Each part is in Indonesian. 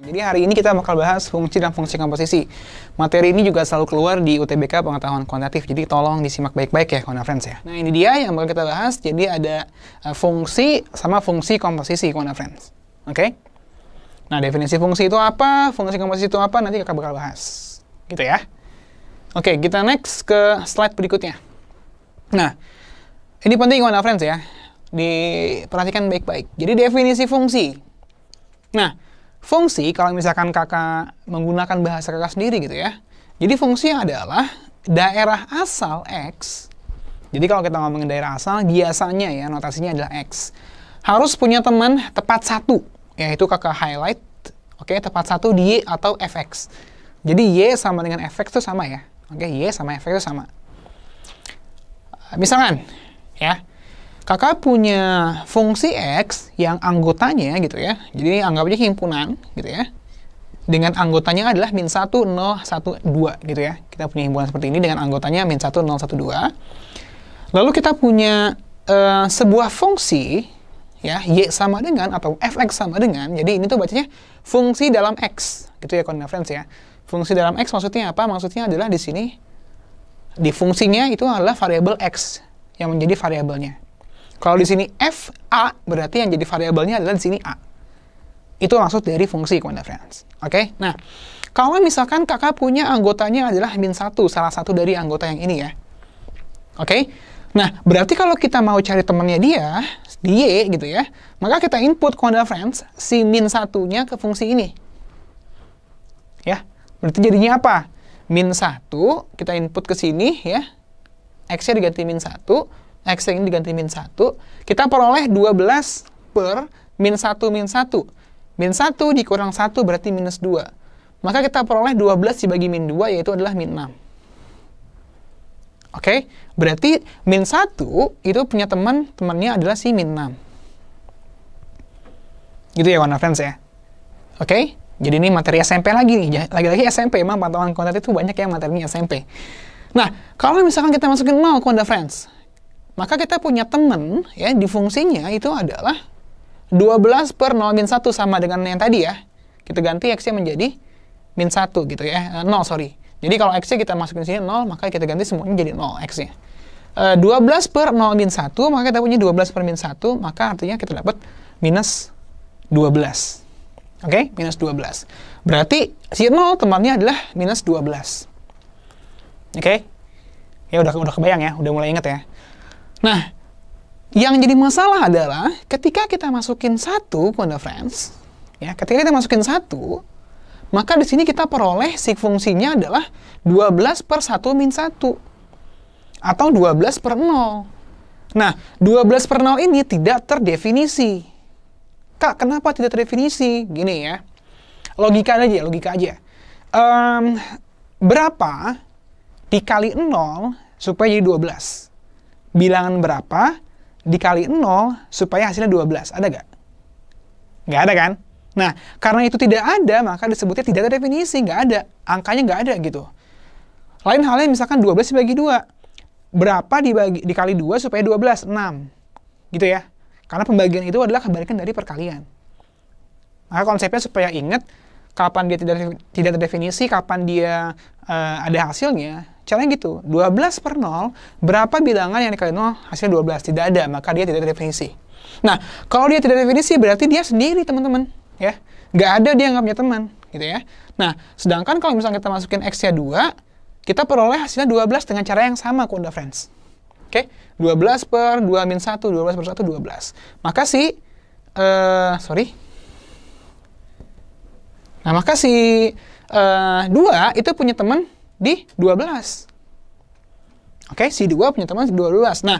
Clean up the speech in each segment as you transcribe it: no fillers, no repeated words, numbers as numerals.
Jadi hari ini kita bakal bahas fungsi dan fungsi komposisi. Materi ini juga selalu keluar di UTBK pengetahuan kuantitatif, jadi tolong disimak baik-baik ya kawan friends ya. Nah ini dia yang bakal kita bahas, jadi ada fungsi sama fungsi komposisi kawan friends. Oke? Nah definisi fungsi itu apa, fungsi komposisi itu apa, nanti kita bakal bahas. Gitu ya. Oke, kita next ke slide berikutnya. Nah, ini penting kawan friends ya. Diperhatikan baik-baik. Jadi definisi fungsi. Nah, fungsi kalau misalkan kakak menggunakan bahasa kakak sendiri gitu ya. Jadi fungsi adalah daerah asal X. Jadi kalau kita ngomongin daerah asal, biasanya ya notasinya adalah X. Harus punya teman tepat satu, yaitu kakak highlight. Oke, tepat satu di Y atau Fx. Jadi Y sama dengan Fx itu sama ya. Oke, Y sama Fx itu sama. Misalkan ya, kakak punya fungsi X yang anggotanya gitu ya. Jadi anggap aja himpunan gitu ya. Dengan anggotanya adalah min 1, 0, 1, 2 gitu ya. Kita punya himpunan seperti ini dengan anggotanya min 1, 0, 1, 2. Lalu kita punya sebuah fungsi ya, Y sama dengan atau Fx sama dengan. Jadi ini tuh bacanya fungsi dalam X gitu ya kawan friends ya. Fungsi dalam X maksudnya apa? Maksudnya adalah di sini di fungsinya itu adalah variabel X yang menjadi variabelnya. Kalau di sini f a berarti yang jadi variabelnya adalah di sini a. Itu maksud dari fungsi kawan friends. Oke? Nah, kalau misalkan kakak punya anggotanya adalah min 1, salah satu dari anggota yang ini ya. Oke? Nah, berarti kalau kita mau cari temannya dia, di Y gitu ya, maka kita input kawan friends si min 1-nya ke fungsi ini. Ya. Berarti jadinya apa? Min 1 kita input ke sini ya. X-nya diganti min 1. X ini diganti min 1, kita peroleh 12 per min 1 min 1. Min 1 dikurang 1 berarti minus 2. Maka kita peroleh 12 dibagi min 2 yaitu adalah min 6. Oke, berarti min 1 itu punya temannya adalah si min 6. Gitu ya warna friends ya. Oke, jadi ini materi SMP lagi nih. Lagi-lagi SMP, emang pantauan kuantitatif itu banyak yang materinya SMP. Nah, kalau misalkan kita masukin 0 kawan friends, maka kita punya teman ya di fungsinya itu adalah 12 per 0 min 1 sama dengan yang tadi ya. Kita ganti X-nya menjadi min 1 gitu ya. 0, sorry. Jadi kalau X-nya kita masukin sini 0, maka kita ganti semuanya jadi 0 X-nya. 12 per 0 min 1, maka kita punya 12 per min 1, maka artinya kita dapat minus 12. Oke, minus 12. Berarti si 0 temannya adalah minus 12. Oke? Ya udah kebayang ya, udah mulai inget ya. Nah, yang jadi masalah adalah ketika kita masukin 1, kawan friends, ya, ketika kita masukin 1, maka di sini kita peroleh si fungsinya adalah 12 per 1 min 1. Atau 12 per 0. Nah, 12 per 0 ini tidak terdefinisi. Kak, kenapa tidak terdefinisi? Gini ya, logika aja. Berapa dikali 0 supaya jadi 12? Bilangan berapa dikali 0 supaya hasilnya 12? Ada nggak? Nggak ada kan? Nah, karena itu tidak ada, maka disebutnya tidak ada definisi. Nggak ada. Angkanya nggak ada gitu. Lain halnya misalkan 12 dibagi 2. Berapa dikali 2 supaya 12? 6. Gitu ya. Karena pembagian itu adalah kebalikan dari perkalian. Maka konsepnya supaya ingat kapan dia tidak terdefinisi, kapan dia ada hasilnya. Caranya gitu, 12 per 0, berapa bilangan yang dikali 0, hasilnya 12. Tidak ada, maka dia tidak terdefinisi. Nah, kalau dia tidak definisi, berarti dia sendiri, teman-teman. Ya, nggak ada dia nggak punya teman. Gitu ya. Nah, sedangkan kalau misalnya kita masukin X-nya 2, kita peroleh hasilnya 12 dengan cara yang sama, kawan friends. Oke, 12 per 2 min 1, 12 per 1, 12. Maka maka si 2 itu punya teman di 12. Oke, si 2 punya teman di 12. Nah,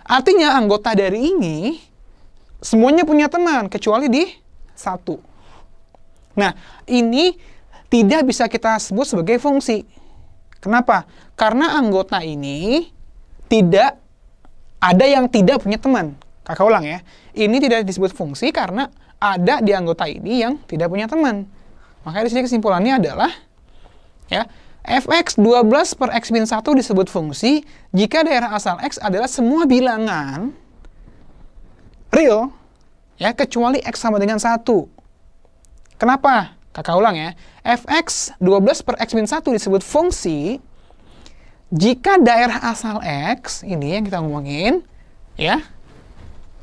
artinya anggota dari ini semuanya punya teman kecuali di 1. Nah, ini tidak bisa kita sebut sebagai fungsi. Kenapa? Karena anggota ini tidak ada yang tidak punya teman. Kakak ulang ya. Ini tidak disebut fungsi karena ada di anggota ini yang tidak punya teman. Makanya di sini kesimpulannya adalah ya, fx 12 per x min 1 disebut fungsi jika daerah asal x adalah semua bilangan real ya kecuali x sama dengan 1. Kenapa? Kakak ulang ya. Fx 12 per x min 1 disebut fungsi jika daerah asal x, ini yang kita ngomongin, ya,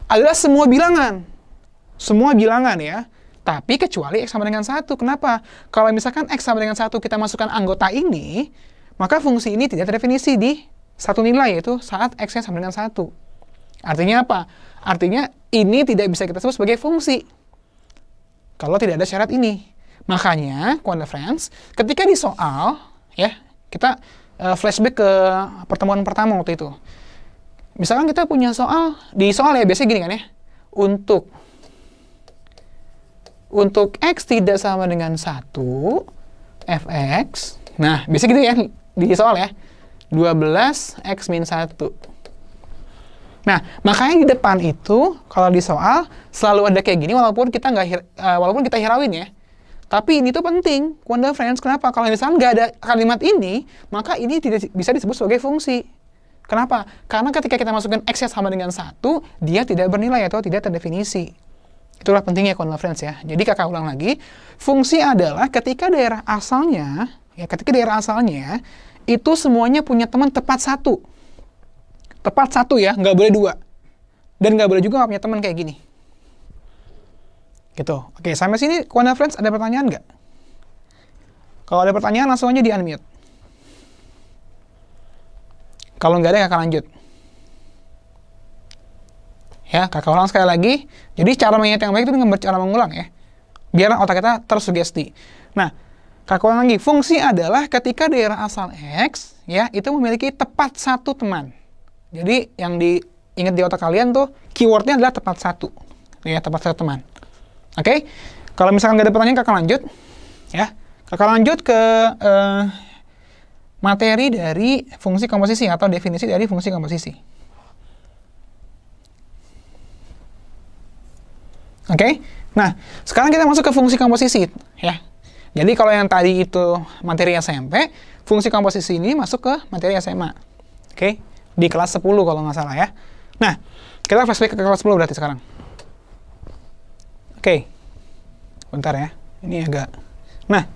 adalah semua bilangan. Semua bilangan ya. Tapi kecuali x sama dengan 1. Kenapa? Kalau misalkan x sama dengan 1 kita masukkan anggota ini, maka fungsi ini tidak terdefinisi di satu nilai, yaitu saat x-nya sama dengan 1. Artinya apa? Artinya ini tidak bisa kita sebut sebagai fungsi kalau tidak ada syarat ini. Makanya, Quanda Friends, ketika di soal, ya, kita flashback ke pertemuan pertama waktu itu. Misalkan kita punya soal, di soal ya biasanya gini kan ya, untuk x tidak sama dengan 1, fx, nah biasa gitu ya, di soal ya, 12 x min 1. Nah, makanya di depan itu, kalau di soal, selalu ada kayak gini, walaupun kita hirawin ya. Tapi ini tuh penting, Quanda Friends, kenapa? Kalau misalnya nggak ada kalimat ini, maka ini tidak bisa disebut sebagai fungsi. Kenapa? Karena ketika kita masukkan x yang sama dengan 1, dia tidak bernilai atau tidak terdefinisi. Itulah pentingnya Quanda Friends ya. Jadi kakak ulang lagi, fungsi adalah ketika daerah asalnya itu semuanya punya teman tepat 1. Tepat 1 ya, nggak boleh 2. Dan nggak boleh juga nggak punya teman kayak gini. Gitu. Oke, sampai sini Quanda Friends ada pertanyaan nggak? Kalau ada pertanyaan langsung aja di-unmute. Kalau nggak ada, kakak lanjut. Ya, kakak ulang sekali lagi. Jadi cara mengingat yang baik itu dengan cara mengulang ya. Biar otak kita tersugesti. Nah, kakak ulang lagi. Fungsi adalah ketika daerah asal x, ya, itu memiliki tepat 1 teman. Jadi, yang diingat di otak kalian tuh, keywordnya adalah tepat 1. Ya, tepat 1 teman. Oke? Kalau misalkan nggak ada pertanyaan, kakak lanjut. Ya, kakak lanjut ke materi dari fungsi komposisi atau definisi dari fungsi komposisi. Oke, nah sekarang kita masuk ke fungsi komposisi ya. Jadi kalau yang tadi itu materi SMP, fungsi komposisi ini masuk ke materi SMA. Oke, di kelas 10 kalau nggak salah ya. Nah, kita flashback ke kelas 10 berarti sekarang. Oke, bentar ya, ini agak. Nah,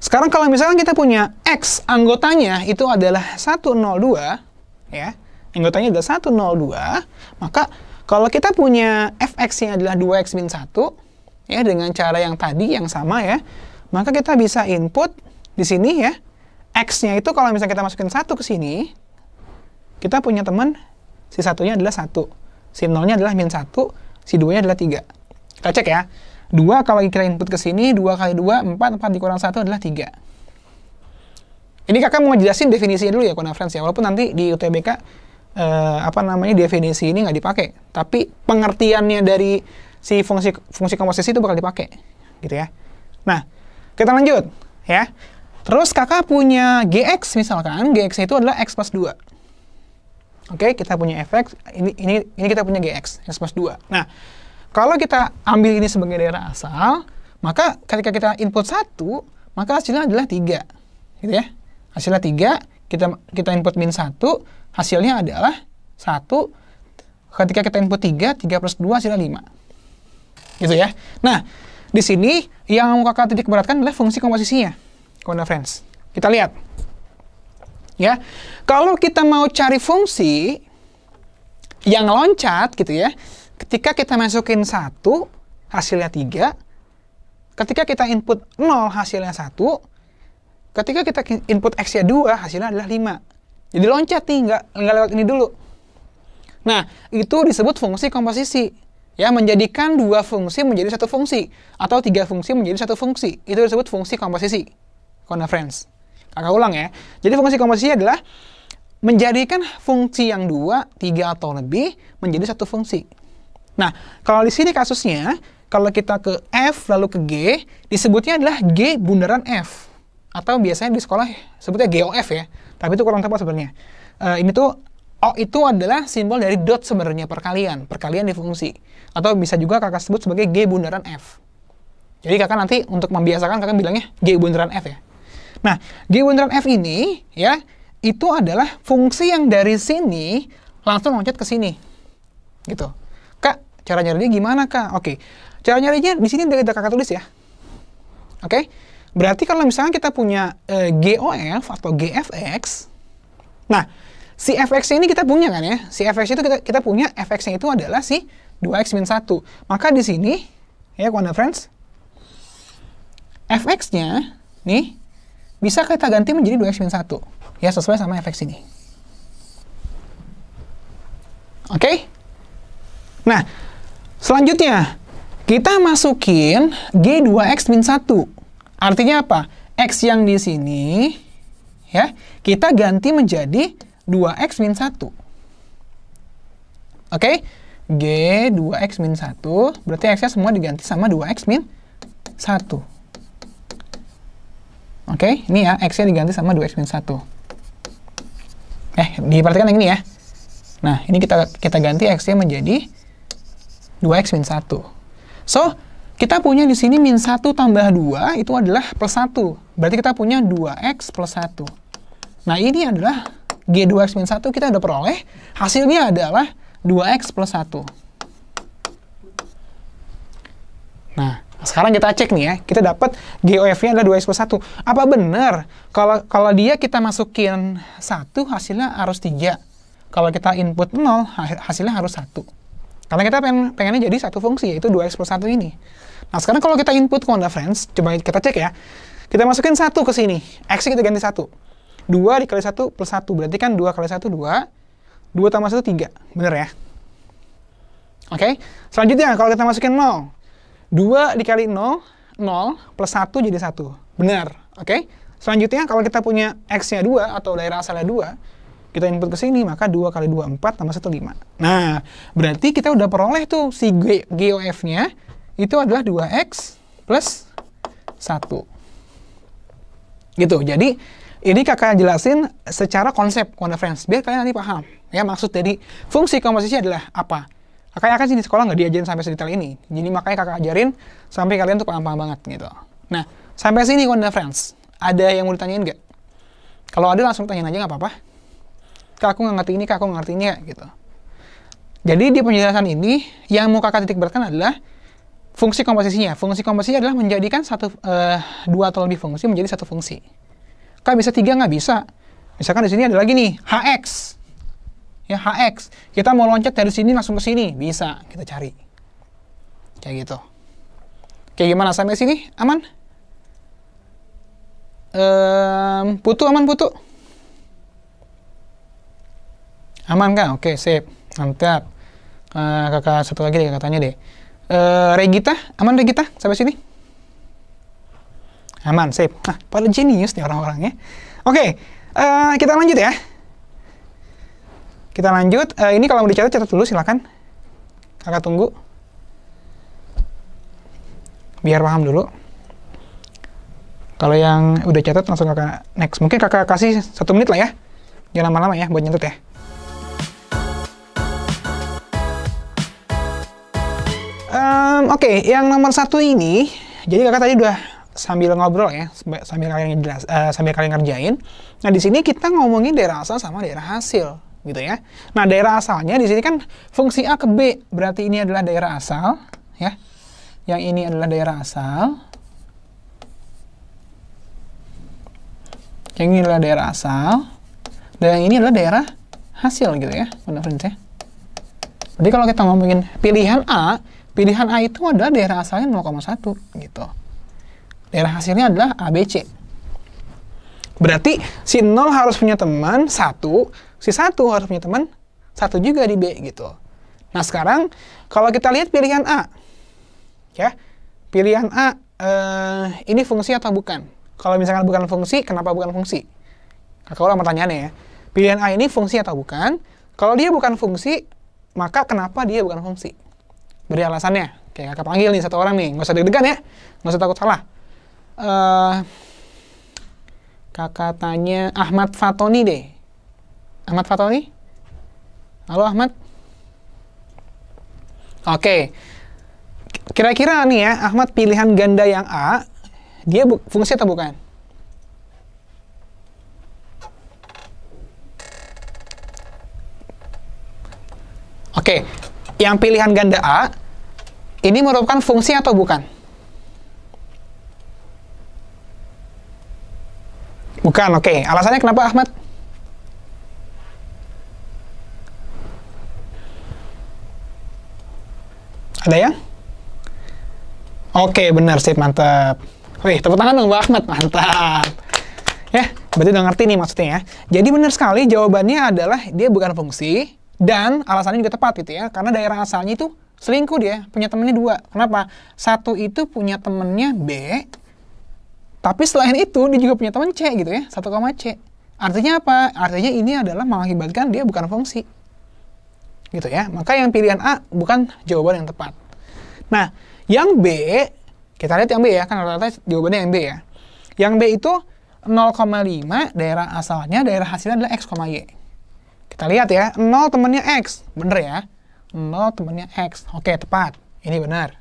sekarang kalau misalkan kita punya X anggotanya itu adalah 102, ya, anggotanya adalah 102, maka kalau kita punya fx-nya adalah 2x min 1, ya, dengan cara yang tadi, yang sama ya, maka kita bisa input di sini ya, x-nya itu kalau misalnya kita masukin 1 ke sini, kita punya teman, si satunya adalah 1, si 0-nya adalah min 1, si 2-nya adalah 3. Kita cek ya, 2 kalau kita input ke sini, 2 kali 2, 4, 4 dikurang 1 adalah 3. Ini kakak mau ngejelasin definisinya dulu ya, Quanda Friends ya, walaupun nanti di UTBK, definisi ini nggak dipakai, tapi pengertiannya dari si fungsi komposisi itu bakal dipakai, gitu ya. Nah, kita lanjut, ya. Terus kakak punya gx misalkan, gx itu adalah x plus 2. Oke, kita punya fx, ini kita punya gx, x plus 2. Nah, kalau kita ambil ini sebagai daerah asal, maka ketika kita input 1, maka hasilnya adalah 3, gitu ya. Hasilnya 3, kita input min 1, hasilnya adalah 1, ketika kita input 3 plus 2 hasilnya 5. Gitu ya. Nah, di sini yang mau kakak titik beratkan adalah fungsi komposisinya, Quanda Friends. Kita lihat. Ya, kalau kita mau cari fungsi yang loncat gitu ya, ketika kita masukin 1, hasilnya 3, ketika kita input 0, hasilnya 1, ketika kita input x-nya 2, hasilnya adalah 5. Jadi loncat nih, nggak lewat ini dulu. Nah, itu disebut fungsi komposisi. Ya, menjadikan 2 fungsi menjadi 1 fungsi. Atau 3 fungsi menjadi 1 fungsi. Itu disebut fungsi komposisi. Quanda Friends. Kakak ulang ya. Jadi fungsi komposisi adalah menjadikan fungsi yang 2, 3 atau lebih menjadi 1 fungsi. Nah, kalau di sini kasusnya, kalau kita ke F lalu ke G, disebutnya adalah G bundaran F. Atau biasanya di sekolah sebutnya GOF ya. Tapi itu kurang tepat sebenarnya. Ini tuh O itu adalah simbol dari dot sebenarnya, perkalian di fungsi. Atau bisa juga kakak sebut sebagai G bundaran F. Jadi kakak nanti untuk membiasakan kakak bilangnya G bundaran F ya. Nah, G bundaran F ini ya, itu adalah fungsi yang dari sini langsung loncat ke sini. Gitu. Kak, cara nyarinya gimana, Kak? Oke. Cara nyarinya di sini udah kakak tulis ya. Oke? Berarti kalau misalnya kita punya GOF atau GFX, nah, si fx ini kita punya kan ya? Si fx itu kita punya, fx-nya itu adalah si 2x min 1. Maka di sini, ya kawan friends, fx-nya, nih, bisa kita ganti menjadi 2x min 1. Ya, sesuai sama fx ini. Oke? Nah, selanjutnya, kita masukin G2X min 1. Artinya apa? X yang di sini, ya, kita ganti menjadi 2X min 1. Oke? G2X min 1, berarti X-nya semua diganti sama 2X min 1. Oke? Ini ya, X-nya diganti sama 2X min 1. Diperhatikan yang ini ya. Nah, ini kita ganti X-nya menjadi 2X min 1. So, kita punya di sini min 1 tambah 2 itu adalah plus 1. Berarti kita punya 2X plus 1. Nah, ini adalah G2X min 1 kita udah peroleh. Hasilnya adalah 2X plus 1. Nah, sekarang kita cek nih ya. Kita dapat GOF-nya adalah 2X plus 1. Apa benar kalau dia kita masukin 1, hasilnya harus 3. Kalau kita input 0, hasilnya harus 1. Karena kita pengennya jadi satu fungsi, yaitu 2x plus 1 ini. Nah, sekarang kalau kita input Wonder Friends, coba kita cek ya. Kita masukin 1 ke sini. X kita ganti 1. 2 dikali 1 plus 1. Berarti kan 2 kali 1, 2. 2 tambah 1, 3. Bener ya? Oke. Selanjutnya, kalau kita masukin 0. 2 dikali 0, 0 plus 1 jadi 1. Benar. Oke. Selanjutnya, kalau kita punya X-nya 2 atau daerah asalnya 2, kita input ke sini, maka 2 kali 2, 4, tambah 1, 5. Nah, berarti kita udah peroleh tuh si GOF-nya itu adalah 2x plus 1. Gitu. Jadi, ini kakak jelasin secara konsep, Wonder Friends, biar kalian nanti paham. Ya, maksud dari fungsi komposisi adalah apa. Kakak akan sih di sekolah nggak diajarin sampai sedetail ini. Jadi, makanya kakak ajarin sampai kalian tuh paham-paham banget, gitu. Nah, sampai sini, Wonder Friends, ada yang mau ditanyain nggak? Kalau ada, langsung tanyain aja, nggak apa-apa. Kak, aku nggak ngerti ini, Kak, aku nggak ngerti ini ya, gitu. Jadi di penjelasan ini, yang mau kakak titik beratkan adalah fungsi komposisinya. Fungsi komposisi adalah menjadikan dua atau lebih fungsi menjadi satu fungsi. Kak, bisa 3 nggak? Bisa. Misalkan di sini ada lagi nih, HX. Ya, HX. Kita mau loncat dari sini langsung ke sini. Bisa, kita cari. Kayak gitu. Kayak gimana sampai sini? Aman? Putu, aman Putu? Aman kan? Oke, sip. Mantap. Kakak satu lagi deh, katanya deh. Regita, aman Regita? Sampai sini? Aman, sip. Nah, pada jenius nih orang-orangnya. Oke, kita lanjut ya. Kita lanjut. Ini kalau mau dicatat, catat dulu silakan. Kakak tunggu. Biar paham dulu. Kalau yang udah catat, langsung kakak next. Mungkin kakak kasih 1 menit lah ya. Jangan lama-lama ya, buat nyatet ya. Oke, yang nomor 1 ini, jadi kakak tadi udah sambil ngobrol ya, sambil kalian ngerjain. Nah, di sini kita ngomongin daerah asal sama daerah hasil, gitu ya. Nah, daerah asalnya di sini kan fungsi A ke B, berarti ini adalah daerah asal, ya. Yang ini adalah daerah asal. Yang ini adalah daerah asal. Dan yang ini adalah daerah hasil, gitu ya, benar ya. Jadi kalau kita ngomongin pilihan A itu adalah daerah asalnya 0,1 gitu. Daerah hasilnya adalah ABC. Berarti si 0 harus punya teman 1, si 1 harus punya teman 1 juga di B gitu. Nah, sekarang kalau kita lihat pilihan A. Ya. Pilihan A ini fungsi atau bukan? Kalau misalkan bukan fungsi, kenapa bukan fungsi? Kakak ulang pertanyaannya ya. Pilihan A ini fungsi atau bukan? Kalau dia bukan fungsi, maka kenapa dia bukan fungsi? Beri alasannya. Kayak kakak panggil nih satu orang nih. Nggak usah deg-degan ya. Nggak usah takut salah. Kakak tanya Ahmad Fatoni deh. Ahmad Fatoni? Halo Ahmad? Oke. Kira-kira nih ya, Ahmad pilihan ganda yang A, dia fungsi atau bukan? Oke. Yang pilihan ganda A, ini merupakan fungsi atau bukan? Bukan, oke. Alasannya kenapa, Ahmad? Ada yang? Oke, benar, sip, mantap. Wih, tepuk tangan dong, Mbak Ahmad, mantap. Ya, berarti udah ngerti nih maksudnya ya. Jadi benar sekali, jawabannya adalah dia bukan fungsi, dan alasannya juga tepat gitu ya, karena daerah asalnya itu selingkuh dia, punya temennya 2. Kenapa? Satu itu punya temennya B, tapi selain itu, dia juga punya teman C gitu ya, 1, C. Artinya apa? Artinya ini adalah mengakibatkan dia bukan fungsi. Gitu ya. Maka yang pilihan A bukan jawaban yang tepat. Nah, yang B, kita lihat yang B ya, kan rata-rata jawabannya yang B ya. Yang B itu 0,5, daerah asalnya, daerah hasilnya adalah X, Y. Kita lihat ya, 0 temennya X. Bener ya? 0 temennya X. Oke, tepat. Ini benar.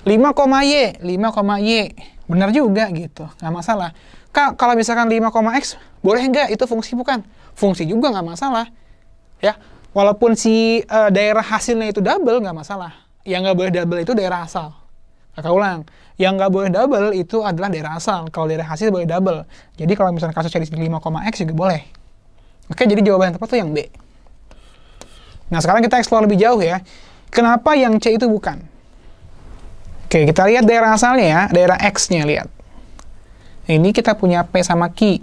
5, Y, 5, Y. Benar juga gitu, nggak masalah. Kak, kalau misalkan 5,X, boleh nggak itu fungsi bukan? Fungsi juga nggak masalah. Ya, walaupun si daerah hasilnya itu double, nggak masalah. Yang nggak boleh double itu daerah asal. Kakak ulang, yang nggak boleh double itu adalah daerah asal. Kalau daerah hasil boleh double. Jadi kalau misalkan kasusnya di 5,X juga boleh. Oke, jadi jawaban yang tepat tuh yang B. Nah, sekarang kita explore lebih jauh ya. Kenapa yang C itu bukan? Oke, kita lihat daerah asalnya ya, daerah X-nya, lihat. Ini kita punya P sama Q.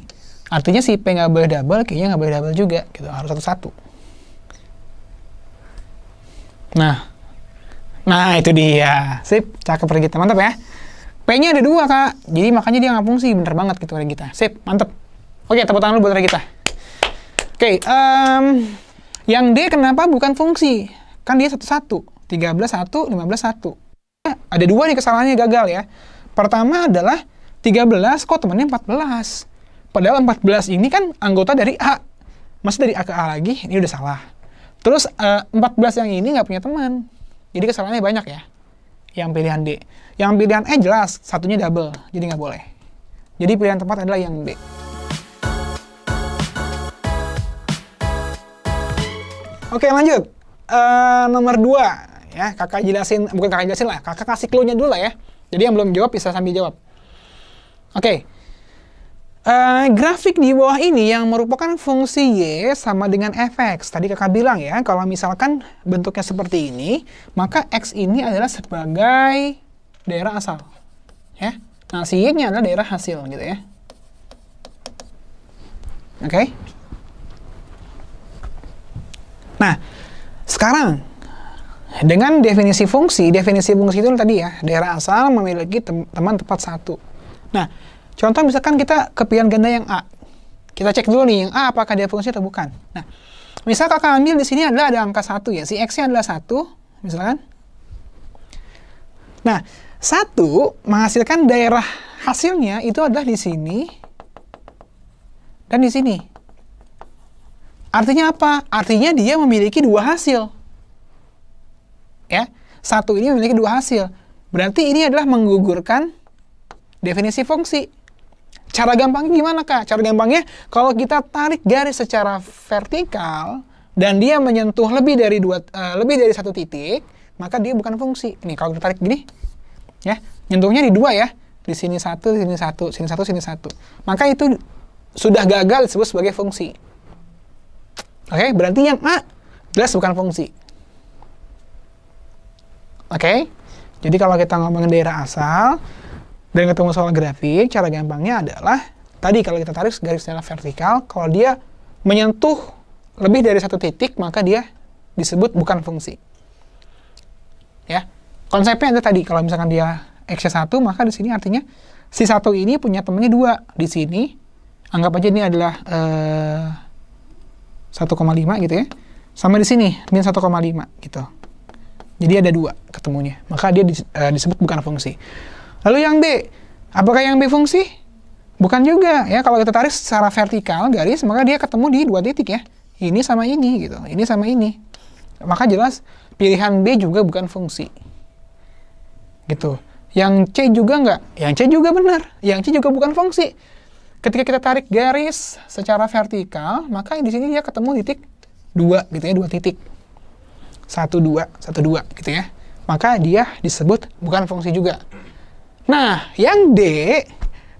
Artinya si P nggak boleh double, Q-nya nggak boleh double juga. Gitu, harus satu-satu. Nah, itu dia. Sip, cakep dari kita. Mantap ya. P-nya ada 2, Kak. Jadi makanya dia nggak fungsi. Bener banget gitu dari kita. Sip, mantap. Oke, tepuk tangan dulu buat dari kita. Oke, yang D kenapa bukan fungsi? Kan dia 1-1. 13, 1, 15, 1. Ada 2 nih kesalahannya gagal ya. Pertama adalah 13 kok temannya 14. Padahal 14 ini kan anggota dari A. Masa dari A ke A lagi? Ini udah salah. Terus 14 yang ini nggak punya teman. Jadi kesalahannya banyak ya. Yang pilihan D. Yang pilihan E jelas, satunya double. Jadi nggak boleh. Jadi pilihan tepat adalah yang D. Oke, lanjut. Nomor 2. Ya, kakak jelasin, bukan kakak jelasin lah, kakak kasih clue-nya dulu lah ya. Jadi yang belum jawab bisa sambil jawab. Oke. Grafik di bawah ini yang merupakan fungsi Y sama dengan fx. Tadi kakak bilang ya, kalau misalkan bentuknya seperti ini, maka X ini adalah sebagai daerah asal. Ya. Nah, si Y-nya adalah daerah hasil gitu ya. Oke. Nah, sekarang dengan definisi fungsi itu tadi ya, daerah asal memiliki teman tepat 1. Nah, contoh misalkan kita kepian ganda yang A. Kita cek dulu nih, yang A apakah dia fungsi atau bukan. Nah, misal kakak ambil di sini adalah ada angka 1 ya, si X-nya adalah 1, misalkan. Nah, 1 menghasilkan daerah hasilnya itu adalah di sini dan di sini. Artinya apa? Artinya dia memiliki 2 hasil. Ya, 1 ini memiliki 2 hasil. Berarti ini adalah menggugurkan definisi fungsi. Cara gampangnya gimana, Kak? Cara gampangnya, kalau kita tarik garis secara vertikal dan dia menyentuh lebih dari 1 titik, maka dia bukan fungsi. Ini kalau kita tarik gini, ya, nyentuhnya di 2 ya. Di sini 1, di sini 1, sini 1, sini 1. Maka itu sudah gagal disebut sebagai fungsi. Oke, berarti yang A jelas bukan fungsi. Oke, jadi kalau kita ngomongin daerah asal dan ketemu soal grafik, cara gampangnya adalah tadi kalau kita tarik garis secara vertikal, kalau dia menyentuh lebih dari 1 titik, maka dia disebut bukan fungsi. Ya, konsepnya ada tadi, kalau misalkan dia X-nya 1, maka di sini artinya si 1 ini punya temannya 2. Di sini, anggap aja ini adalah 1,5 gitu ya. Sama di sini, min 1,5 gitu. Jadi ada 2 ketemunya. Maka dia disebut bukan fungsi. Lalu yang B, apakah yang B fungsi? Bukan juga ya. Kalau kita tarik secara vertikal garis, maka dia ketemu di 2 titik ya. Ini sama ini gitu. Ini sama ini. Maka jelas pilihan B juga bukan fungsi. Gitu. Yang C juga enggak? Yang C juga benar. Yang C juga bukan fungsi. Ketika kita tarik garis secara vertikal, maka di sini dia ketemu titik 2 gitu ya, 2 titik. 1, 2, 1, 2 gitu ya. Maka dia disebut bukan fungsi juga. Nah, yang D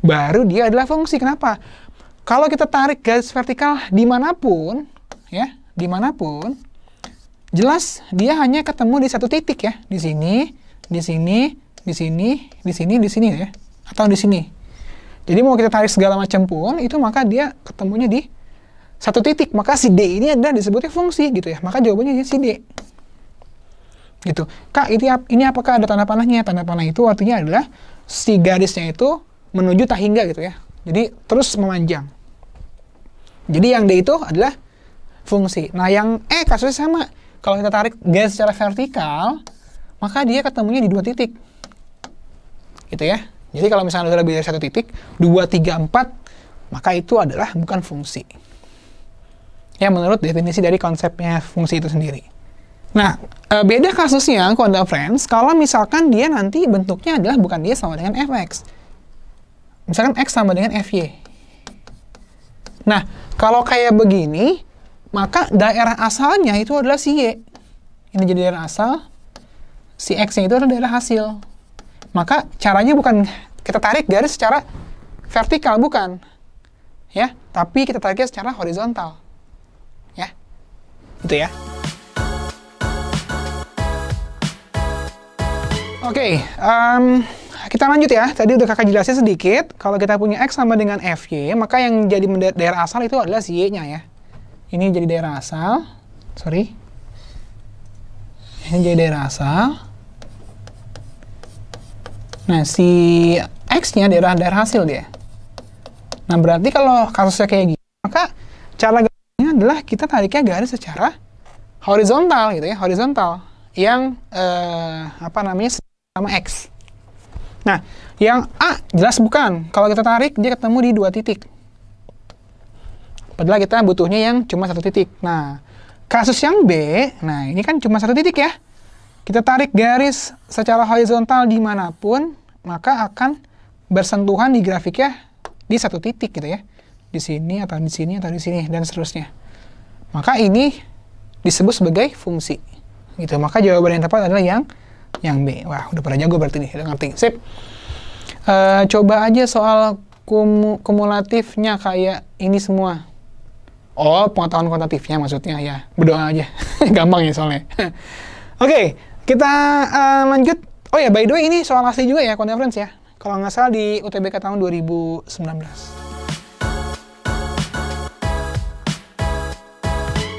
baru dia adalah fungsi. Kenapa? Kalau kita tarik garis vertikal dimanapun, ya, dimanapun, jelas dia hanya ketemu di satu titik ya, di sini, di sini, di sini, di sini, di sini ya, atau di sini. Jadi mau kita tarik segala macam pun, itu maka dia ketemunya di satu titik. Maka si D ini adalah disebutnya fungsi gitu ya. Maka jawabannya si D. Gitu. Kak, ini apakah ada tanda panahnya? Tanda panah itu artinya adalah si garisnya itu menuju tak hingga gitu ya. Jadi terus memanjang. Jadi yang D itu adalah fungsi. Nah yang E kasusnya sama. Kalau kita tarik garis secara vertikal, maka dia ketemunya di dua titik. Gitu ya. Jadi kalau misalnya ada lebih dari satu titik, 2, 3, 4, maka itu adalah bukan fungsi. Ya menurut definisi dari konsepnya fungsi itu sendiri. Nah, beda kasusnya, Konda Friends, kalau misalkan dia nanti bentuknya adalah bukan dia sama dengan fx. Misalkan x sama dengan fy. Nah, kalau kayak begini, maka daerah asalnya itu adalah si y. Ini jadi daerah asal, si x-nya itu adalah daerah hasil. Maka caranya bukan kita tarik garis secara vertikal, bukan. Ya, tapi kita tariknya secara horizontal. Ya, itu ya. Oke, kita lanjut ya. Tadi udah kakak jelasin sedikit. Kalau kita punya X sama dengan Fy, maka yang jadi daerah asal itu adalah si Y-nya ya. Ini jadi daerah asal. Sorry. Ini jadi daerah asal. Nah, si X-nya daerah hasil dia. Nah, berarti kalau kasusnya kayak gini, maka cara garisnya adalah kita tariknya garis secara horizontal gitu ya, horizontal. Yang, sama X. Nah, yang A jelas bukan. Kalau kita tarik, dia ketemu di dua titik. Padahal kita butuhnya yang cuma satu titik. Nah, kasus yang B, nah ini kan cuma satu titik ya. Kita tarik garis secara horizontal dimanapun, maka akan bersentuhan di grafiknya di satu titik gitu ya. Di sini, atau di sini, atau di sini, dan seterusnya. Maka ini disebut sebagai fungsi. Gitu. Maka jawaban yang tepat adalah yang B. Wah, udah pada jago berarti nih, udah ngerti. Sip. Coba aja soal kumulatifnya kayak ini semua. Oh, pengetahuan kuantitatifnya maksudnya ya. Berdoa aja. Gampang ya soalnya. Oke, kita lanjut. Oh ya, by the way ini soal asli juga ya, conference ya. Kalau nggak salah di UTBK tahun 2019.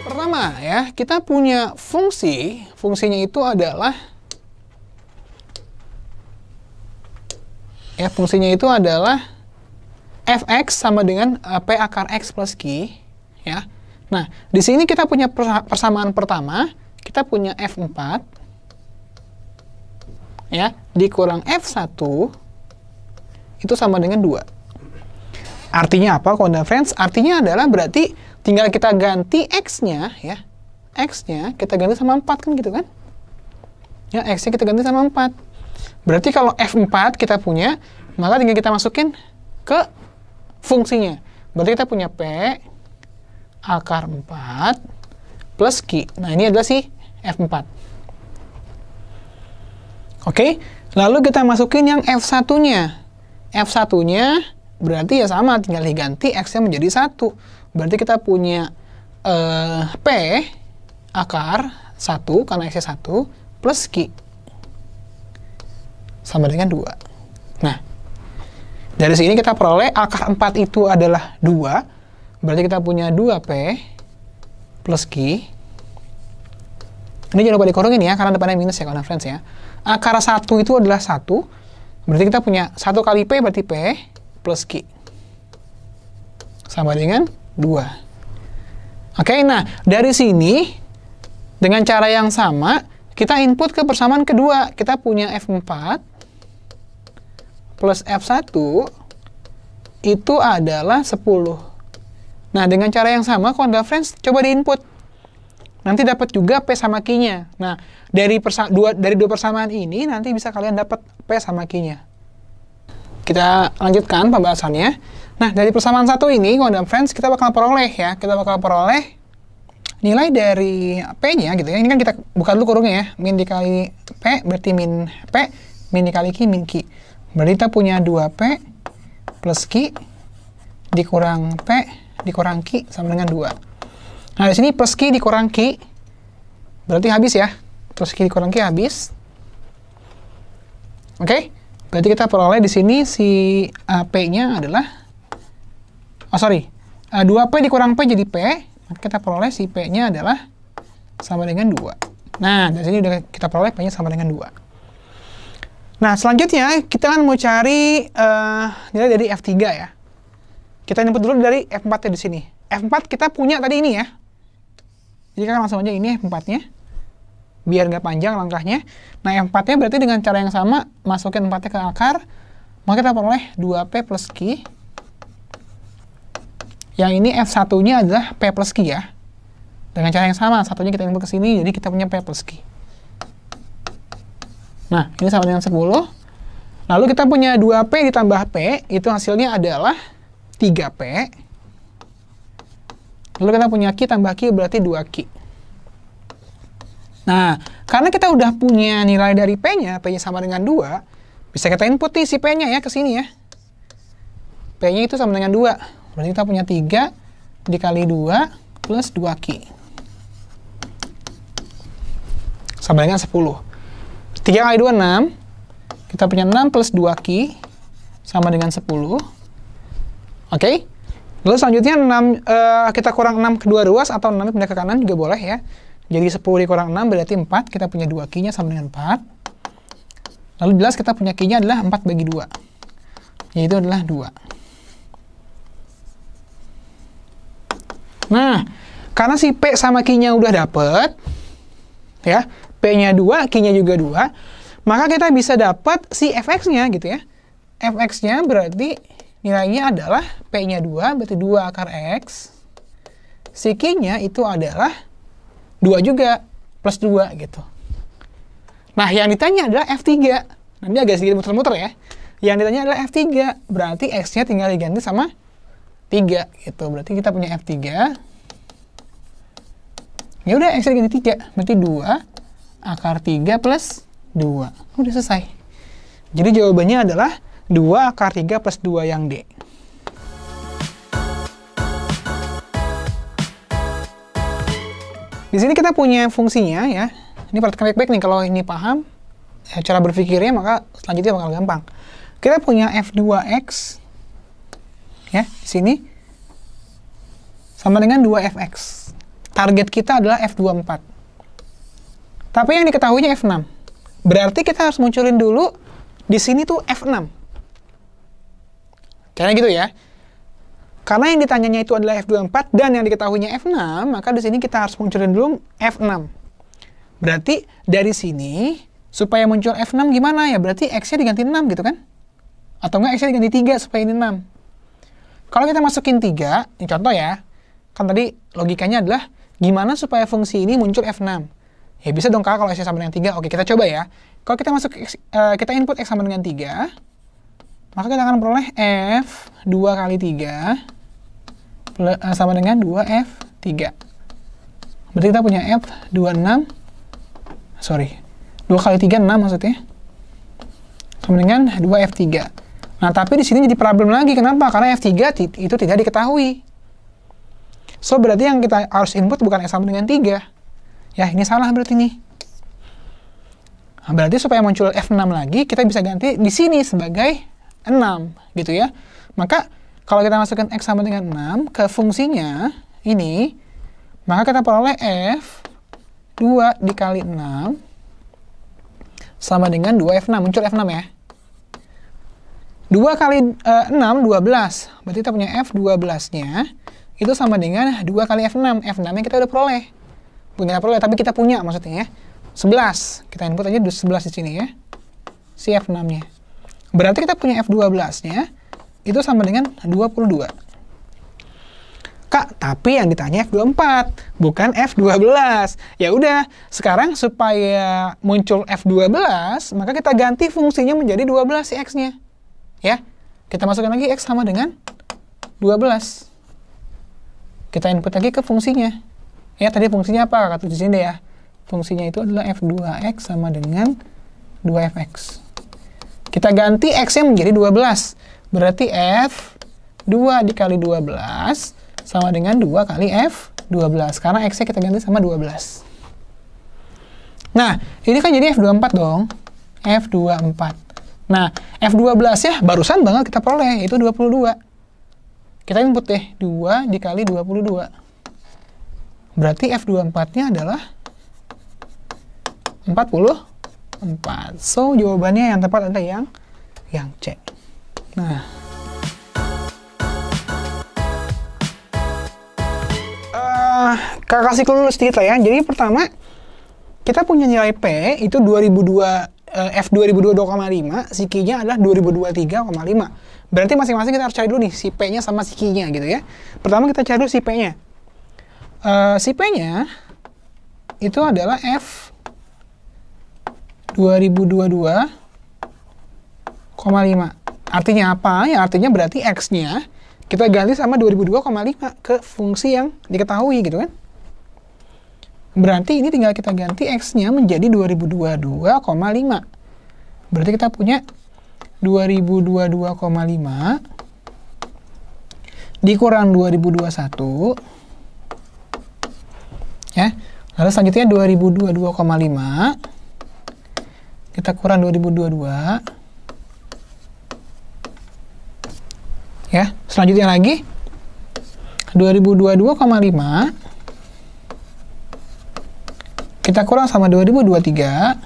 Pertama ya, kita punya fungsi. Fungsinya itu adalah fx sama dengan p akar x plus q ya. Nah, di sini kita punya persamaan pertama, kita punya f4 ya, dikurang f1 itu sama dengan 2. Artinya apa, Konda Friends? Artinya adalah berarti tinggal kita ganti x-nya ya. X-nya kita ganti sama 4 kan gitu kan? Ya, x-nya kita ganti sama 4. Berarti kalau F4 kita punya, maka tinggal kita masukin ke fungsinya. Berarti kita punya P akar 4 plus Q. Nah, ini adalah si F4. Oke, lalu kita masukin yang F1-nya. F1-nya berarti ya sama, tinggal diganti X-nya menjadi 1. Berarti kita punya P akar 1, karena X-nya 1, plus Q. Sama dengan 2. Nah, dari sini kita peroleh akar 4 itu adalah 2. Berarti kita punya 2P plus Q. Ini jangan lupa dikurangin ya, karena depannya minus ya, karena friends ya. Akar 1 itu adalah 1. Berarti kita punya 1 kali P berarti P plus Q. Sama dengan 2. Oke, nah dari sini, dengan cara yang sama, kita input ke persamaan kedua. Kita punya F4 plus F1 itu adalah 10. Nah, dengan cara yang sama, Konda Friends, coba diinput. Nanti dapat juga P sama Q-nya. Nah, dari dua persamaan ini, nanti bisa kalian dapat P sama Q-nya. Kita lanjutkan pembahasannya. Nah, dari persamaan satu ini, Konda Friends, kita bakal peroleh ya. Kita bakal peroleh nilai dari P-nya gitu ya. Ini kan kita buka dulu kurungnya ya. Min dikali P berarti min P, min dikali Q, min Q. Berarti kita punya 2P plus Q dikurang P dikurang Q sama dengan 2. Nah, di sini plus Q dikurang Q berarti habis ya. Plus Q dikurang Q habis. Oke. Berarti kita peroleh di sini si P-nya adalah 2P dikurang P jadi P. Maka kita peroleh si P-nya adalah sama dengan 2. Nah, dari sini udah kita peroleh P-nya sama dengan 2. Nah, selanjutnya kita kan mau cari nilai dari F3 ya. Kita input dulu dari F4-nya di sini. F4 kita punya tadi ini ya. Jadi kita langsung aja ini F4-nya. Biar nggak panjang langkahnya. Nah, F4-nya berarti dengan cara yang sama, masukin 4-nya ke akar, maka kita peroleh 2P plus Q. Yang ini F1-nya adalah P plus Q ya. Dengan cara yang sama, satunya kita input ke sini, jadi kita punya P plus Q. Nah, ini sama dengan 10. Lalu kita punya 2P ditambah P, itu hasilnya adalah 3P. Lalu kita punya Q tambah Q berarti 2Q. Nah, karena kita udah punya nilai dari P-nya, P-nya sama dengan 2, bisa kita input nih si P-nya ya ke sini ya. P-nya itu sama dengan 2. Berarti kita punya 3 dikali 2 plus 2Q. Sama dengan 10. 3 kali 2, 6. Kita punya 6 plus 2Q sama dengan 10. Oke. Lalu selanjutnya 6, kita kurang 6 kedua ruas atau 6 pindah ke kanan juga boleh ya. Jadi 10 dikurang 6 berarti 4. Kita punya 2Q-nya sama dengan 4. Lalu jelas kita punya Q-nya adalah 4 bagi 2. Yaitu adalah 2. Nah, karena si P sama Q-nya udah dapet, ya, P-nya 2, Q-nya juga 2, maka kita bisa dapat si Fx-nya gitu ya. Fx-nya berarti nilainya adalah P-nya 2, berarti 2 akar X. Si Q-nya itu adalah 2 juga, plus 2 gitu. Nah, yang ditanya adalah F3. Nah, ini agak sedikit muter-muter ya. Yang ditanya adalah F3, berarti X-nya tinggal diganti sama 3 gitu. Berarti kita punya F3. Ya udah, X-nya diganti 3, berarti 2 akar 3 plus 2. Udah selesai. Jadi jawabannya adalah 2 akar 3 plus 2 yang D. Di sini kita punya fungsinya ya. Ini perhatikan baik-baik nih, kalau ini paham cara berpikirnya, maka selanjutnya bakal gampang. Kita punya F2X ya, di sini sama dengan 2Fx. Target kita adalah F24. Tapi yang diketahuinya F6. Berarti kita harus munculin dulu di sini tuh F6. Kayaknya gitu ya. Karena yang ditanyanya itu adalah F24 dan yang diketahuinya F6, maka di sini kita harus munculin dulu F6. Berarti dari sini supaya muncul F6 gimana ya? Berarti X-nya diganti 6 gitu kan? Atau enggak X-nya diganti 3 supaya ini 6. Kalau kita masukin 3, ini contoh ya. Kan tadi logikanya adalah gimana supaya fungsi ini muncul F6. Ya bisa dong Kak kalau X sama dengan 3. Oke, kita coba ya. Kalau kita kita input X sama dengan 3, maka kita akan peroleh F 2 kali 3 sama dengan 2F3. Berarti kita punya F 26, 2 kali 3, 6 maksudnya. Sama dengan 2F3. Nah, tapi di sini jadi problem lagi. Kenapa? Karena F3 itu tidak diketahui. So, berarti yang kita harus input bukan X sama dengan 3. Ya, ini salah berarti nih. Nah, berarti supaya muncul F6 lagi, kita bisa ganti di sini sebagai 6, gitu ya. Maka, kalau kita masukkan X sama dengan 6 ke fungsinya, ini, maka kita peroleh F 2 dikali 6 sama dengan 2F6. Muncul F6 ya. 2 kali 6, 12. Berarti kita punya F12-nya, itu sama dengan 2 kali F6. F6-nya kita udah peroleh. Bukan kita peroleh, tapi kita punya maksudnya ya. 11. Kita input aja 11 di sini ya. Si F6-nya. Berarti kita punya F12-nya, itu sama dengan 22. Kak, tapi yang ditanya F24, bukan F12. Ya udah, sekarang supaya muncul F12, maka kita ganti fungsinya menjadi 12 si X-nya. Ya, kita masukkan lagi X sama dengan 12. Kita input lagi ke fungsinya. Ya, tadi fungsinya apa? Kata di sini deh ya. Fungsinya itu adalah F2X sama dengan 2Fx. Kita ganti X-nya menjadi 12. Berarti F2 dikali 12 sama dengan 2 kali F12. Karena X-nya kita ganti sama 12. Nah, ini kan jadi F24 dong. F24. Nah, F12 ya barusan banget kita peroleh, itu 22. Kita input deh, 2 dikali 22. Berarti F24-nya adalah 44. So, jawabannya yang tepat adalah yang C. Nah, kakak kasih clue sedikit lah ya. Jadi pertama, kita punya nilai P itu 2002, F2022,5, si Q-nya adalah 2023,5. Berarti masing-masing kita harus cari dulu nih si P-nya sama si Q-nya gitu ya. Pertama kita cari dulu si P-nya. Si P-nya itu adalah F2022,5. Artinya apa? Ya artinya berarti X-nya kita ganti sama 2002,5 ke fungsi yang diketahui gitu kan. Berarti ini tinggal kita ganti X-nya menjadi 2022,5. Berarti kita punya 2022,5 dikurang 2021. Ya. Lalu selanjutnya 2022,5 kita kurang 2022. Ya, selanjutnya lagi 2022,5 kita kurang sama 2023.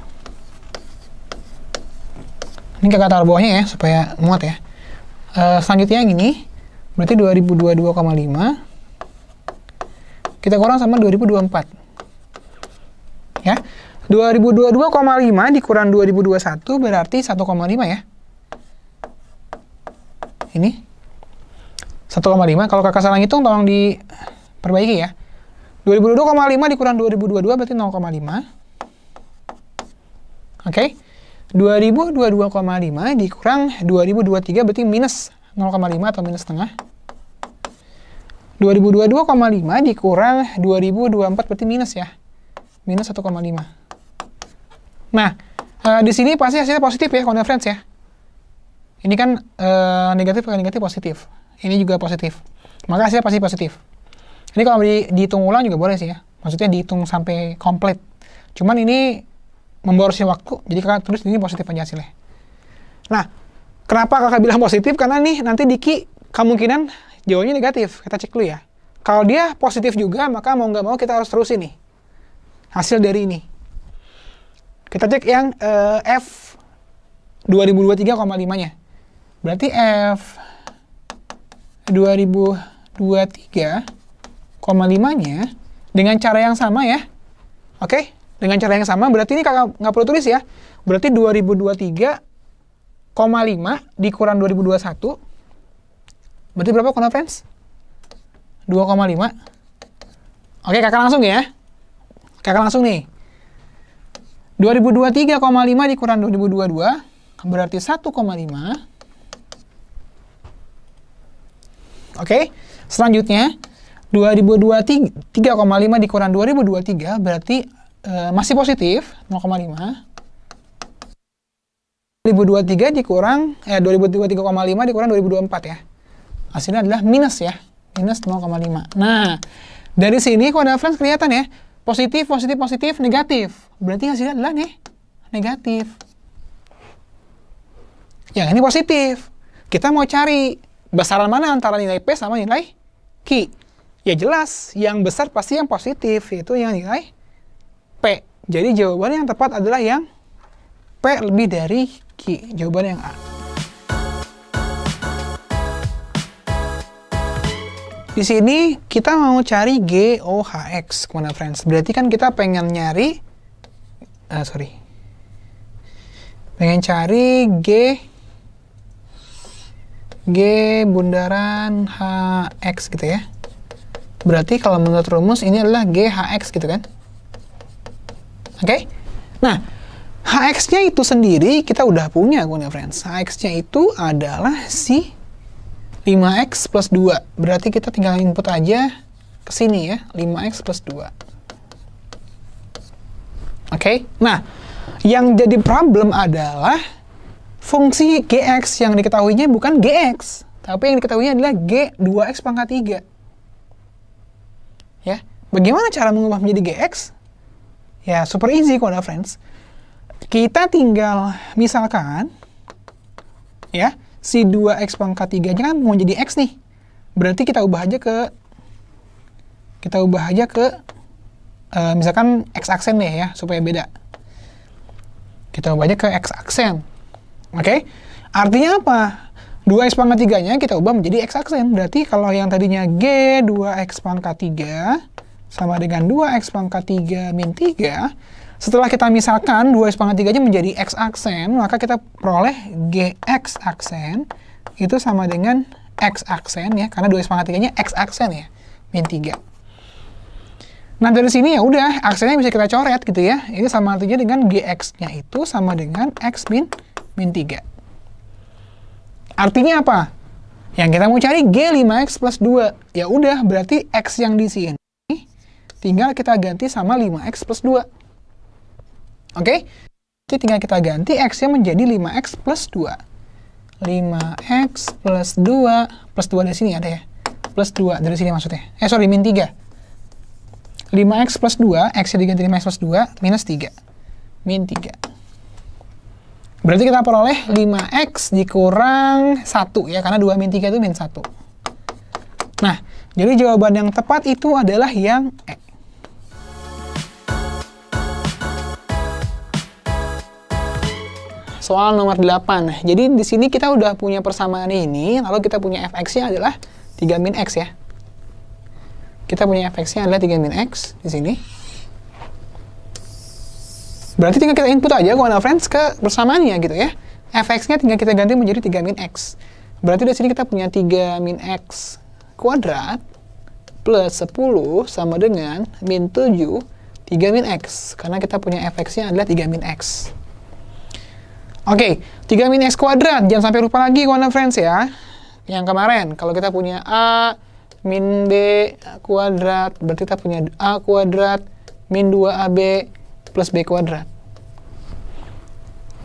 Ini kakak taruh bawahnya ya supaya muat ya. Selanjutnya yang ini berarti 2022,5 kita kurang sama 2024. Ya. 2022,5 dikurang 2021 berarti 1,5 ya. Ini 1,5. Kalau kakak salah ngitung tolong diperbaiki ya. 2022,5 dikurang 2022 berarti 0,5. Oke. 2022,5 dikurang 2023 berarti minus 0,5 atau minus setengah. 2022,5 dikurang 2024 berarti minus ya. Minus 1,5. Nah, di sini pasti hasilnya positif ya, convergence ya. Ini kan negatif ke negatif positif. Ini juga positif. Maka hasilnya pasti positif. Ini kalau dihitung ulang juga boleh sih ya. Maksudnya dihitung sampai komplit. Cuman ini memborosnya waktu, jadi kakak tulis ini positif aja hasilnya. Nah, kenapa kakak bilang positif? Karena nih nanti di Q kemungkinan jawabannya negatif. Kita cek dulu ya. Kalau dia positif juga, maka mau nggak mau kita harus terusin nih hasil dari ini. Kita cek yang F 2023,5-nya. Berarti F 2023,5-nya dengan cara yang sama ya. Oke, dengan cara yang sama berarti ini kakak nggak perlu tulis ya. Berarti 2023,5 dikurang 2021. Berarti berapa convergence? 2,5. Oke, kakak langsung ya. Kakak langsung nih. 2023,5 dikurang 2022 berarti 1,5. Oke, selanjutnya 2023,5 dikurang 2023 berarti masih positif 0,5. 2023 dikurang 2023,5 dikurang 2024 ya. Hasilnya adalah minus ya, minus 0,5. Nah, dari sini convergence kelihatan ya, positif, positif, positif, negatif. Berarti hasilnya adalah nih negatif. Yang ini positif. Kita mau cari besaran mana antara nilai P sama nilai Q. Ya jelas, yang besar pasti yang positif, yaitu yang nilai P. Jadi jawabannya yang tepat adalah yang P lebih dari Q. Jawabannya yang A. Di sini kita mau cari GOHX, convergence. Berarti kan kita pengen nyari, pengen cari G bundaran HX gitu ya. Berarti kalau menurut rumus ini adalah GHX gitu kan. Oke? Nah, HX-nya itu sendiri kita udah punya convergence. HX-nya itu adalah si 5x plus 2. Berarti kita tinggal input aja ke sini ya, 5x plus 2. Oke? Nah, yang jadi problem adalah fungsi Gx yang diketahuinya bukan Gx, tapi yang diketahuinya adalah G2x pangkat 3. Ya, bagaimana cara mengubah menjadi Gx? Ya, super easy kok, friends. Kita tinggal, misalkan, ya, si 2x pangkat 3-nya kan mau jadi x nih. Berarti kita ubah aja ke, misalkan x aksen deh ya, supaya beda. Kita ubah aja ke x aksen. Oke? Artinya apa? 2x pangkat 3-nya kita ubah menjadi x aksen. Berarti kalau yang tadinya G 2x pangkat 3 sama dengan 2x pangkat 3 min 3, setelah kita misalkan 2x pangkat 3-nya menjadi x aksen, maka kita peroleh Gx aksen itu sama dengan x aksen ya, karena 2x pangkat 3-nya x aksen ya, min 3. Nah, dari sini ya udah, aksennya bisa kita coret gitu ya. Ini sama artinya dengan Gx-nya itu sama dengan x min 3. Artinya apa? Yang kita mau cari G5x plus 2. Ya udah, berarti x yang di sini tinggal kita ganti sama 5x plus 2. Oke? Jadi tinggal kita ganti x-nya menjadi 5x plus 2. 5x plus 2, plus 2 dari sini ada ya? Plus 2 dari sini maksudnya. Sorry, min 3. 5x plus 2, x-nya diganti 5x plus 2, minus 3. Min 3. Berarti kita peroleh 5x dikurang 1 ya, karena 2 min 3 itu min 1. Nah, jadi jawaban yang tepat itu adalah yang E. Soal nomor 8. Jadi di sini kita udah punya persamaan ini, lalu kita punya fx-nya adalah 3 min x ya. Kita punya fx-nya adalah 3 min x di sini. Berarti tinggal kita input aja kawan friends ke persamaannya gitu ya. Fx-nya tinggal kita ganti menjadi 3 min x. Berarti di sini kita punya 3 min x kuadrat plus 10 sama dengan min 7 3 min x. Karena kita punya fx-nya adalah 3 min x. Oke, 3 min x kuadrat. Jangan sampai lupa lagi kawan friends ya. Yang kemarin, kalau kita punya a min b kuadrat, berarti kita punya a kuadrat min 2ab plus b kuadrat.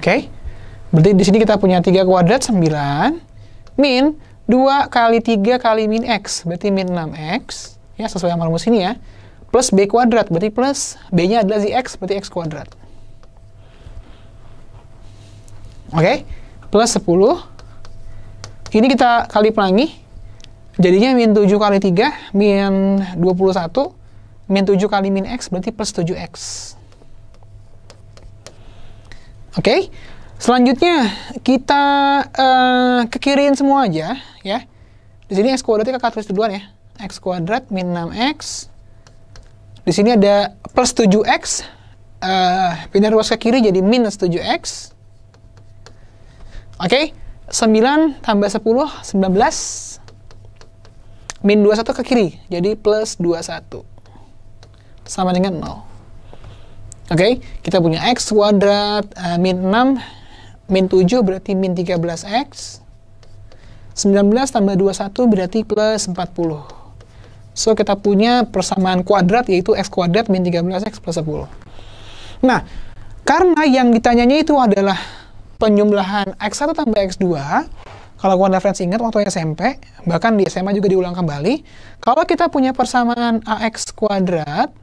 Oke? Berarti di sini kita punya 3 kuadrat 9 min 2 kali 3 kali min x, berarti min 6x. Ya, sesuai sama rumus ini ya. Plus b kuadrat, berarti plus b-nya adalah x, berarti x kuadrat. Oke? Plus 10. Ini kita kali pelangi. Jadinya min 7 kali 3, min 21, min 7 kali min x, berarti plus 7x. Oke, selanjutnya kita kekiriin semua aja, ya. Di sini x kuadratnya kakak tulis duluan ya. X kuadrat min 6x. Di sini ada plus 7x, pindah ruas ke kiri jadi minus 7x. Oke, 9 tambah 10, 19. Min 21 ke kiri, jadi plus 21. Sama dengan 0. Oke, kita punya x kuadrat min 6, min 7 berarti min 13x. 19 tambah 21 berarti plus 40. So, kita punya persamaan kuadrat yaitu x kuadrat min 13x plus 10. Nah, karena yang ditanyanya itu adalah penjumlahan x1 tambah x2, kalau kawan referensi ingat waktu SMP, bahkan di SMA juga diulang kembali, kalau kita punya persamaan ax kuadrat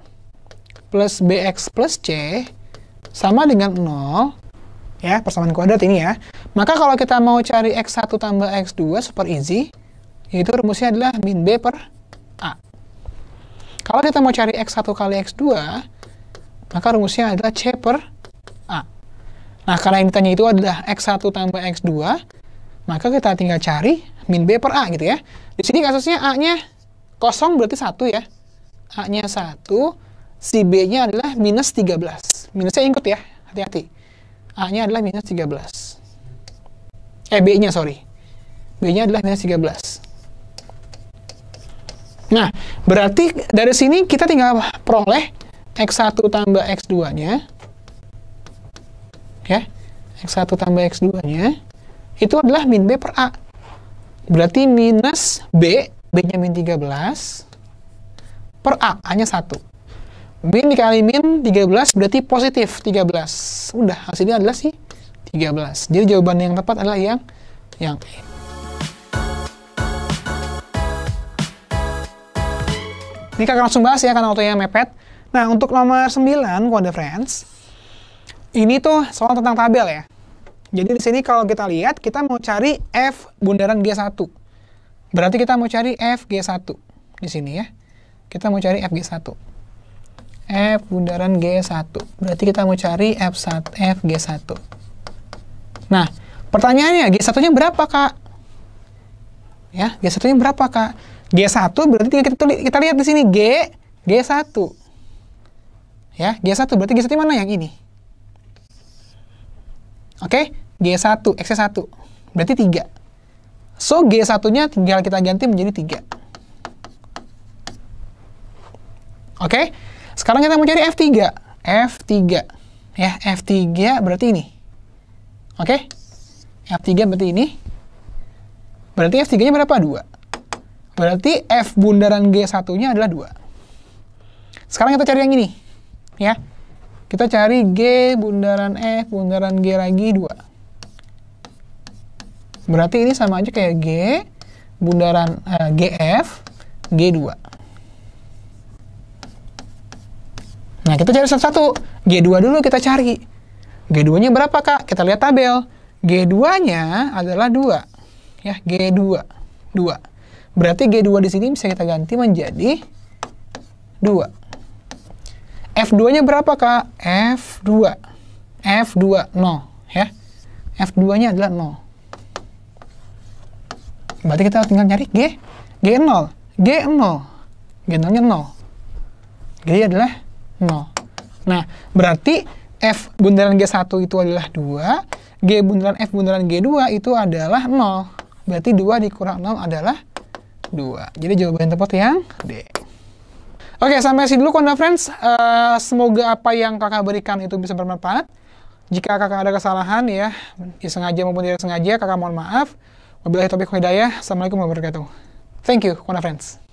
plus bx plus c sama dengan 0, ya, persamaan kuadrat ini ya, maka kalau kita mau cari x1 tambah x2 super easy, yaitu rumusnya adalah min b per a. Kalau kita mau cari x1 kali x2, maka rumusnya adalah c per a. Nah, karena yang ditanya itu adalah x1 tambah x2, maka kita tinggal cari min b per a gitu ya. Di sini kasusnya a-nya kosong berarti 1 ya. A-nya 1, si b-nya adalah minus 13. Minusnya ikut ya, hati-hati. A-nya adalah minus 13. B-nya sorry. B-nya adalah minus 13. Nah, berarti dari sini kita tinggal peroleh x1 tambah x2-nya. Ya, x1 tambah x2-nya. Itu adalah min b per a. Berarti minus b, b-nya min 13, per a, a-nya 1. Min dikali min 13 berarti positif 13. Udah, hasilnya adalah si 13. Jadi jawaban yang tepat adalah yang E. Ini kakak langsung bahas ya, karena waktunya mepet. Nah, untuk nomor 9, kode friends, ini tuh soal tentang tabel ya. Jadi di sini kalau kita lihat, kita mau cari F bundaran G1. Berarti kita mau cari F G1 di sini ya. Kita mau cari F G1. F bundaran G1. Berarti kita mau cari F1, F G1. Nah, pertanyaannya G1-nya berapa, Kak? Ya, G1-nya berapa, Kak? G1 berarti kita lihat di sini G1. Ya, G1 berarti G1 mana yang ini? Oke, G1, X1. Berarti 3. So, G1-nya tinggal kita ganti menjadi 3. Oke, sekarang kita mau cari F3. F3. Ya, F3 berarti ini. Oke, F3 berarti ini. Berarti F3-nya berapa? 2. Berarti F bundaran G1-nya adalah 2. Sekarang kita cari yang ini. Ya, kita cari G bundaran F bundaran G lagi 2. Berarti ini sama aja kayak G bundaran GF G2. Nah, kita cari satu-satu. G2 dulu kita cari. G2-nya berapa, Kak? Kita lihat tabel. G2-nya adalah 2. Ya, G2. 2. Berarti G2 di sini bisa kita ganti menjadi 2. F2-nya berapa, Kak? F2. F2, 0. Ya. F2-nya adalah 0. Berarti kita tinggal nyari G0. G0. G0-nya 0. Jadi adalah 0. Nah, berarti F bundaran G1 itu adalah 2. G bundaran F bundaran G2 itu adalah 0. Berarti 2 dikurang 0 adalah 2. Jadi jawaban yang tepat yang D. Oke, sampai sini dulu Konda Friends. Semoga apa yang kakak berikan itu bisa bermanfaat. Jika kakak ada kesalahan ya, disengaja maupun tidak sengaja, kakak mohon maaf. Wabillahi taufiq wal hidayah. Assalamualaikum warahmatullahi wabarakatuh. Thank you, Konda Friends.